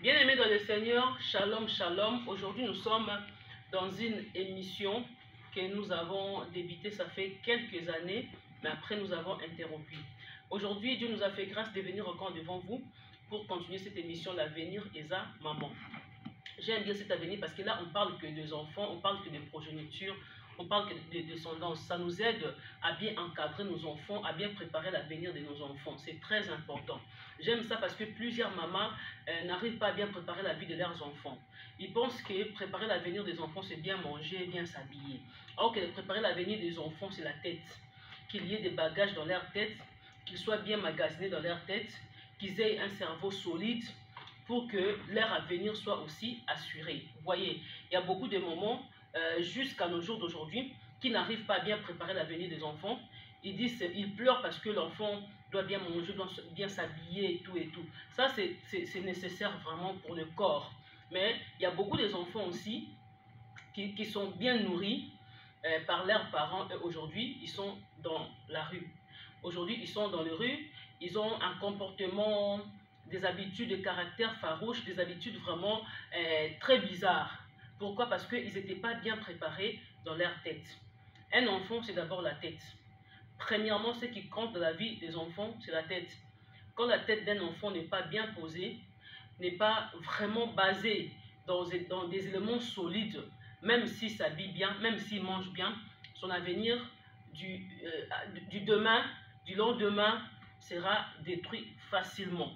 Bien-aimés dans le Seigneur, shalom, shalom. Aujourd'hui, nous sommes dans une émission que nous avons débutée, ça fait quelques années, mais après nous avons interrompu. Aujourd'hui, Dieu nous a fait grâce de venir encore devant vous pour continuer cette émission, l'avenir Esa Maman. J'aime bien cet avenir parce que là, on parle que des enfants, on parle que des progénitures, on parle que des descendances. Ça nous aide à bien encadrer nos enfants, à bien préparer l'avenir de nos enfants. C'est très important. J'aime ça parce que plusieurs mamans n'arrivent pas à bien préparer la vie de leurs enfants. Ils pensent que préparer l'avenir des enfants, c'est bien manger, bien s'habiller. Alors que préparer l'avenir des enfants, c'est la tête. Qu'il y ait des bagages dans leur tête, qu'ils soient bien magasinés dans leur tête, qu'ils aient un cerveau solide, pour que leur avenir soit aussi assuré. Vous voyez, il y a beaucoup de moments, jusqu'à nos jours d'aujourd'hui, qui n'arrivent pas à bien préparer l'avenir des enfants. Ils disent, ils pleurent parce que l'enfant doit bien manger, doit bien s'habiller et tout et tout. Ça, c'est nécessaire vraiment pour le corps. Mais il y a beaucoup d'enfants aussi qui sont bien nourris par leurs parents. Aujourd'hui, ils sont dans la rue. Aujourd'hui, ils sont dans les rues, ils ont un comportement, des habitudes de caractère farouche, des habitudes vraiment très bizarres. Pourquoi? Parce qu'ils n'étaient pas bien préparés dans leur tête. Un enfant, c'est d'abord la tête. Premièrement, ce qui compte dans la vie des enfants, c'est la tête. Quand la tête d'un enfant n'est pas bien posée, n'est pas vraiment basée dans des éléments solides, même s'il s'habille bien, même s'il mange bien, son avenir du demain, du lendemain, sera détruit facilement.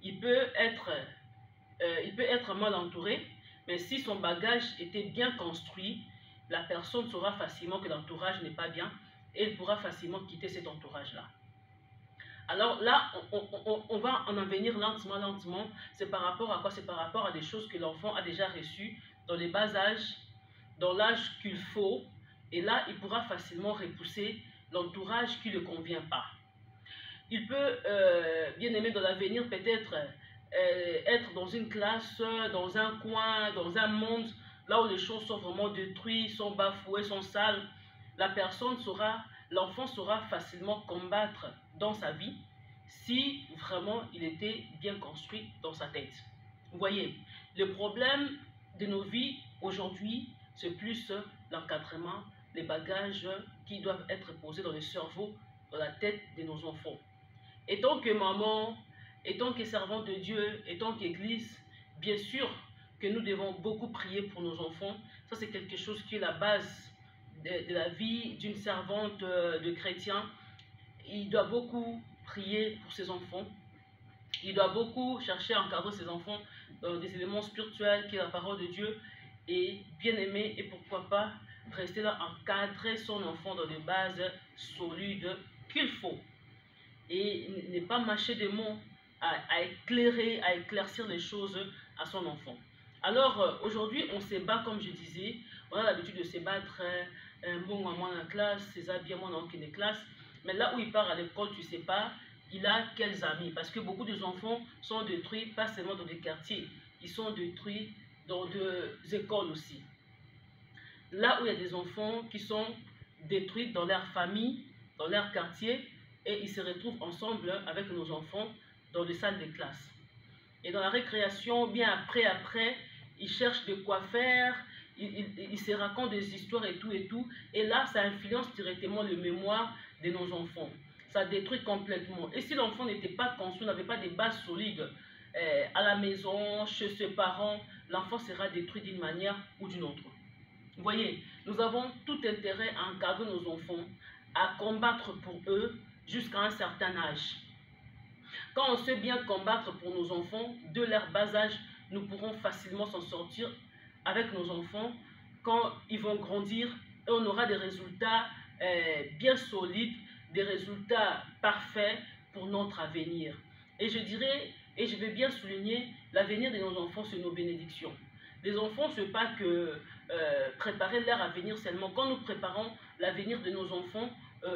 Il peut être mal entouré, mais si son bagage était bien construit, la personne saura facilement que l'entourage n'est pas bien et elle pourra facilement quitter cet entourage-là. Alors là, on va en venir lentement, lentement. C'est par rapport à quoi? C'est par rapport à des choses que l'enfant a déjà reçues dans les bas âges, dans l'âge qu'il faut. Et là, il pourra facilement repousser l'entourage qui ne le convient pas. Il peut, bien aimé dans l'avenir, peut-être être dans une classe, dans un coin, dans un monde, là où les choses sont vraiment détruites, sont bafouées, sont sales. La personne saura, l'enfant saura facilement combattre dans sa vie si vraiment il était bien construit dans sa tête. Vous voyez, le problème de nos vies aujourd'hui, c'est plus l'encadrement, les bagages qui doivent être posés dans le cerveau, dans la tête de nos enfants. Étant que maman, étant que servante de Dieu, étant qu'église, bien sûr que nous devons beaucoup prier pour nos enfants. Ça, c'est quelque chose qui est la base de la vie d'une servante de chrétien. Il doit beaucoup prier pour ses enfants. Il doit beaucoup chercher à encadrer ses enfants dans des éléments spirituels qui est la parole de Dieu. Et bien aimer, et pourquoi pas rester là, encadrer son enfant dans des bases solides qu'il faut. Et ne pas mâcher des mots à éclairer, à éclaircir les choses à son enfant. Alors aujourd'hui, on se bat comme je disais, on a l'habitude de se battre, bon moi dans la classe, César bien moi dans aucune classe, mais là où il part à l'école, tu ne sais pas, il a quels amis, parce que beaucoup des enfants sont détruits, pas seulement dans des quartiers, ils sont détruits dans des écoles aussi. Là où il y a des enfants qui sont détruits dans leur famille, dans leur quartier, et ils se retrouvent ensemble avec nos enfants dans les salles de classe. Et dans la récréation, bien après, ils cherchent de quoi faire, ils se racontent des histoires et tout, et là, ça influence directement le mémoire de nos enfants. Ça détruit complètement. Et si l'enfant n'était pas construit, n'avait pas de bases solides à la maison, chez ses parents, l'enfant sera détruit d'une manière ou d'une autre. Vous voyez, nous avons tout intérêt à encadrer nos enfants, à combattre pour eux jusqu'à un certain âge. Quand on sait bien combattre pour nos enfants, de leur bas âge, nous pourrons facilement s'en sortir avec nos enfants quand ils vont grandir et on aura des résultats bien solides, des résultats parfaits pour notre avenir. Et je dirais, et je vais bien souligner, l'avenir de nos enfants, c'est nos bénédictions. Les enfants, ce n'est pas que préparer leur avenir seulement. Quand nous préparons l'avenir de nos enfants,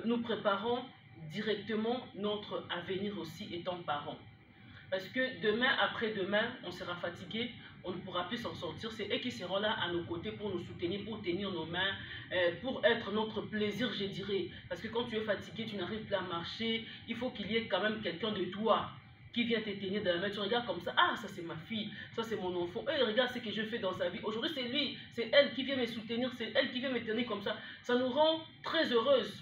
nous préparons directement notre avenir aussi étant parents. Parce que demain, après-demain, on sera fatigué, on ne pourra plus s'en sortir. C'est eux qui seront là à nos côtés pour nous soutenir, pour tenir nos mains, pour être notre plaisir, je dirais. Parce que quand tu es fatigué, tu n'arrives plus à marcher, il faut qu'il y ait quand même quelqu'un de toi qui vient te tenir dans la main, tu regardes comme ça, ah, ça c'est ma fille, ça c'est mon enfant, et regarde ce que je fais dans sa vie. Aujourd'hui, c'est lui, c'est elle qui vient me soutenir, c'est elle qui vient me tenir comme ça. Ça nous rend très heureuses.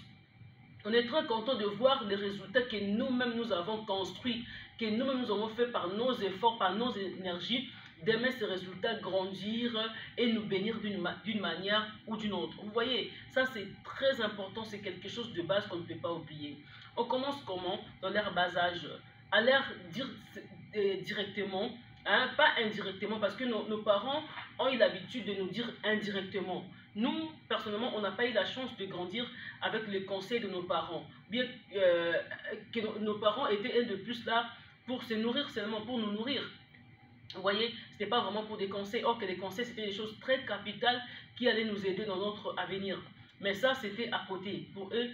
On est très content de voir les résultats que nous-mêmes nous avons construits, que nous-mêmes nous avons fait par nos efforts, par nos énergies, d'aimer ces résultats grandir et nous bénir d'une manière ou d'une autre. Vous voyez, ça c'est très important, c'est quelque chose de base qu'on ne peut pas oublier. On commence comment? Dans leur bas âge. À leur dire directement, hein, pas indirectement, parce que nos parents ont eu l'habitude de nous dire indirectement. Nous, personnellement, on n'a pas eu la chance de grandir avec les conseils de nos parents. Bien que nos parents étaient, de plus, là pour se nourrir seulement, pour nous nourrir. Vous voyez, ce n'était pas vraiment pour des conseils. Or que les conseils, c'était des choses très capitales qui allaient nous aider dans notre avenir. Mais ça, c'était à côté. Pour eux,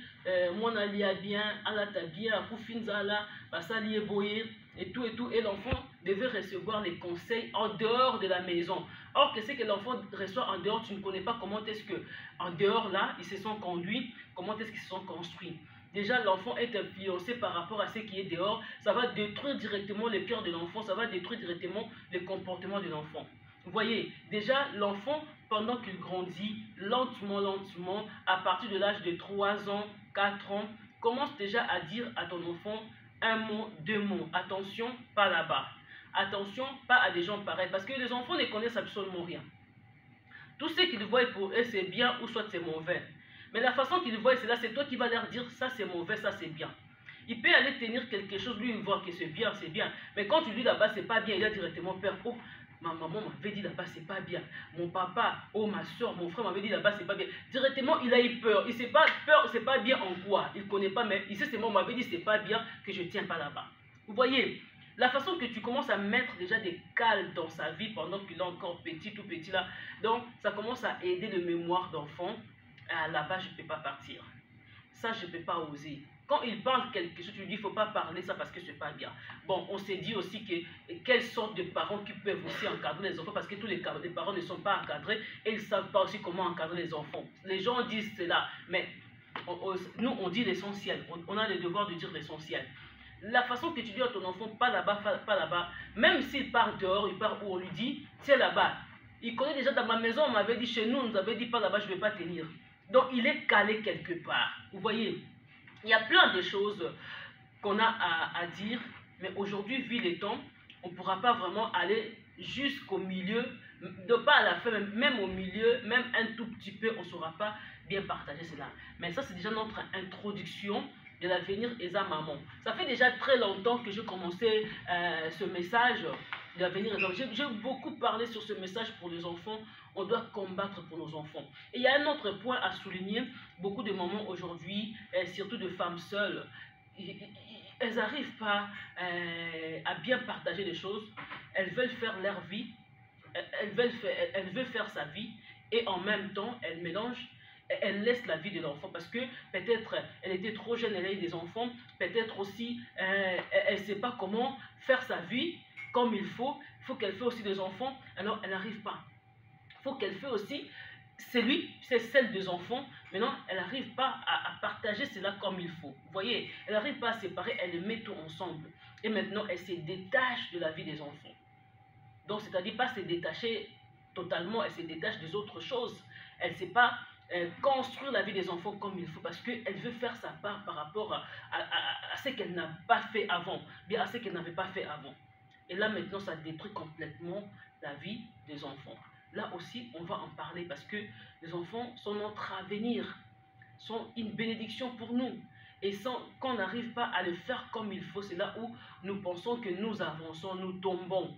moi, on allait bien, Allah t'a bien, pour finzala, ça allait boyer, et tout. Et l'enfant devait recevoir les conseils en dehors de la maison. Or, que c'est que l'enfant reçoit en dehors, tu ne connais pas comment est-ce que, en dehors là, ils se sont conduits, comment est-ce qu'ils se sont construits. Déjà, l'enfant est influencé par rapport à ce qui est dehors. Ça va détruire directement le cœur de l'enfant, ça va détruire directement le comportement de l'enfant. Vous voyez, déjà, l'enfant, pendant qu'il grandit, lentement, à partir de l'âge de 3 ans, 4 ans, commence déjà à dire à ton enfant un mot, 2 mots. Attention, pas là-bas. Attention, pas à des gens pareils. Parce que les enfants ne connaissent absolument rien. Tout ce qu'ils voient pour eux, c'est bien ou soit c'est mauvais. Mais la façon qu'ils voient, c'est là, c'est toi qui vas leur dire ça c'est mauvais, ça c'est bien. Il peut aller tenir quelque chose, lui il voit que c'est bien, c'est bien. Mais quand tu lui dis là-bas c'est pas bien, il a directement peur. Oh, ma maman m'avait dit là-bas c'est pas bien. Mon papa, oh ma soeur, mon frère m'avait dit là-bas c'est pas bien. Directement il a eu peur. Il sait pas peur, c'est pas bien en quoi. Il connaît pas, mais il sait seulement m'avait dit c'est pas bien que je tiens pas là-bas. Vous voyez, la façon que tu commences à mettre déjà des cales dans sa vie pendant qu'il est encore petit, tout petit là, donc ça commence à aider de mémoire d'enfant. Ah, là-bas, je ne peux pas partir. Ça, je ne peux pas oser. Quand il parle quelque chose, tu lui dis, il ne faut pas parler ça parce que ce n'est pas bien. Bon, on s'est dit aussi que quelles sortes de parents qui peuvent aussi encadrer les enfants parce que tous les parents ne sont pas encadrés et ils ne savent pas aussi comment encadrer les enfants. Les gens disent cela, mais nous, on dit l'essentiel. On a le devoir de dire l'essentiel. La façon que tu dis à ton enfant, pas là-bas, pas là-bas, même s'il part dehors, il part où on lui dit, c'est là-bas. Il connaît déjà dans ma maison, on m'avait dit, chez nous, on nous avait dit, pas là-bas, je ne vais pas tenir. Donc, il est calé quelque part. Vous voyez, il y a plein de choses qu'on a à dire, mais aujourd'hui, vu les temps, on ne pourra pas vraiment aller jusqu'au milieu, de pas à la fin, même au milieu, même un tout petit peu, on ne saura pas bien partager cela. Mais ça, c'est déjà notre introduction de l'avenir Eza Maman. Ça fait déjà très longtemps que j'ai commencé ce message de l'avenir Eza Maman. J'ai beaucoup parlé sur ce message pour les enfants. On doit combattre pour nos enfants. Et il y a un autre point à souligner. Beaucoup de mamans aujourd'hui, surtout de femmes seules, elles n'arrivent pas à bien partager les choses. Elles veulent faire leur vie. Elles veulent faire sa vie. Et en même temps, elles mélangent. Elle laisse la vie de l'enfant parce que peut-être elle était trop jeune, elle a eu des enfants, peut-être aussi elle ne sait pas comment faire sa vie comme il faut qu'elle fasse aussi des enfants, alors elle n'arrive pas. Il faut qu'elle fasse aussi c'est celle des enfants, maintenant elle n'arrive pas à partager cela comme il faut. Vous voyez, elle n'arrive pas à séparer, elle les met tout ensemble. Et maintenant elle se détache de la vie des enfants. Donc c'est-à-dire pas se détacher totalement, elle se détache des autres choses. Elle ne sait pas construire la vie des enfants comme il faut parce qu'elle veut faire sa part par rapport à ce qu'elle n'a pas fait avant, bien à ce qu'elle n'avait pas fait avant. Et là maintenant ça détruit complètement la vie des enfants. Là aussi on va en parler parce que les enfants sont notre avenir, sont une bénédiction pour nous. Et sans qu'on n'arrive pas à le faire comme il faut, c'est là où nous pensons que nous avançons, nous tombons.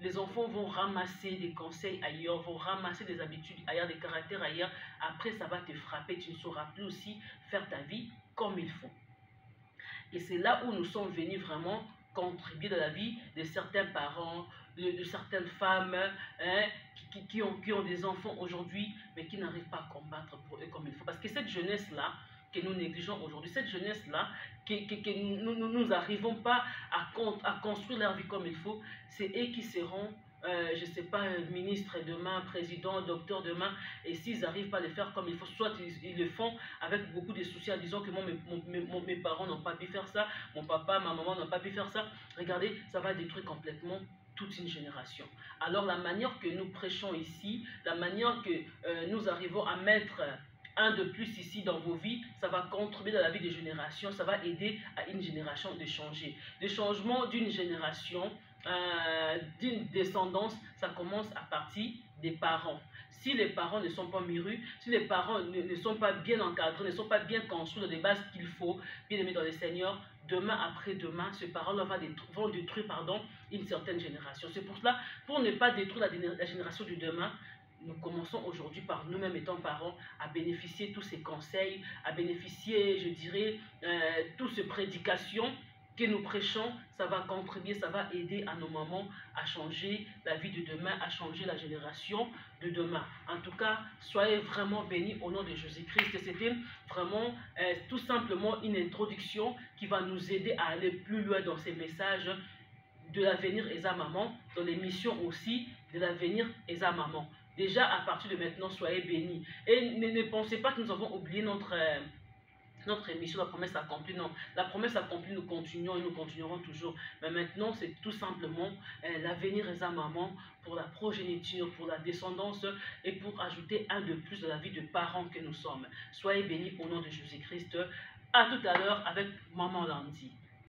Les enfants vont ramasser des conseils ailleurs, vont ramasser des habitudes ailleurs, des caractères ailleurs. Après, ça va te frapper. Tu ne sauras plus aussi faire ta vie comme il faut. Et c'est là où nous sommes venus vraiment contribuer dans la vie de certains parents, de certaines femmes hein, qui ont des enfants aujourd'hui, mais qui n'arrivent pas à combattre pour eux comme il faut. Parce que cette jeunesse-là, que nous négligeons aujourd'hui, cette jeunesse-là, que nous n'arrivons pas à construire leur vie comme il faut, c'est eux qui seront je ne sais pas, ministre demain, président, docteur demain, et s'ils n'arrivent pas à le faire comme il faut, soit ils le font avec beaucoup de soucis en disant que moi, mes parents n'ont pas pu faire ça, mon papa, ma maman n'ont pas pu faire ça. Regardez, ça va détruire complètement toute une génération. Alors la manière que nous prêchons ici, la manière que nous arrivons à mettre un de plus ici dans vos vies, ça va contribuer dans la vie des générations, ça va aider à une génération de changer. Le changement d'une génération, d'une descendance, ça commence à partir des parents. Si les parents ne sont pas mûrs, si les parents ne sont pas bien encadrés, ne sont pas bien construits dans les bases qu'il faut, bien aimés dans le Seigneur, demain après demain, ces parents-là vont détruire une certaine génération. C'est pour cela, pour ne pas détruire la génération du demain, nous commençons aujourd'hui par nous-mêmes étant parents à bénéficier de tous ces conseils, à bénéficier, je dirais, toutes ces prédications que nous prêchons. Ça va contribuer, ça va aider à nos mamans à changer la vie de demain, à changer la génération de demain. En tout cas, soyez vraiment bénis au nom de Jésus-Christ. C'était vraiment tout simplement une introduction qui va nous aider à aller plus loin dans ces messages de l'avenir Eza Maman, dans l'émission aussi de l'avenir Eza Maman. Déjà, à partir de maintenant, soyez bénis. Et ne pensez pas que nous avons oublié notre émission, la promesse accomplie. Non, la promesse accomplie, nous continuons et nous continuerons toujours. Mais maintenant, c'est tout simplement l'avenir Eza Maman pour la progéniture, pour la descendance et pour ajouter un de plus dans la vie de parents que nous sommes. Soyez bénis au nom de Jésus-Christ. À tout à l'heure avec Maman Landy.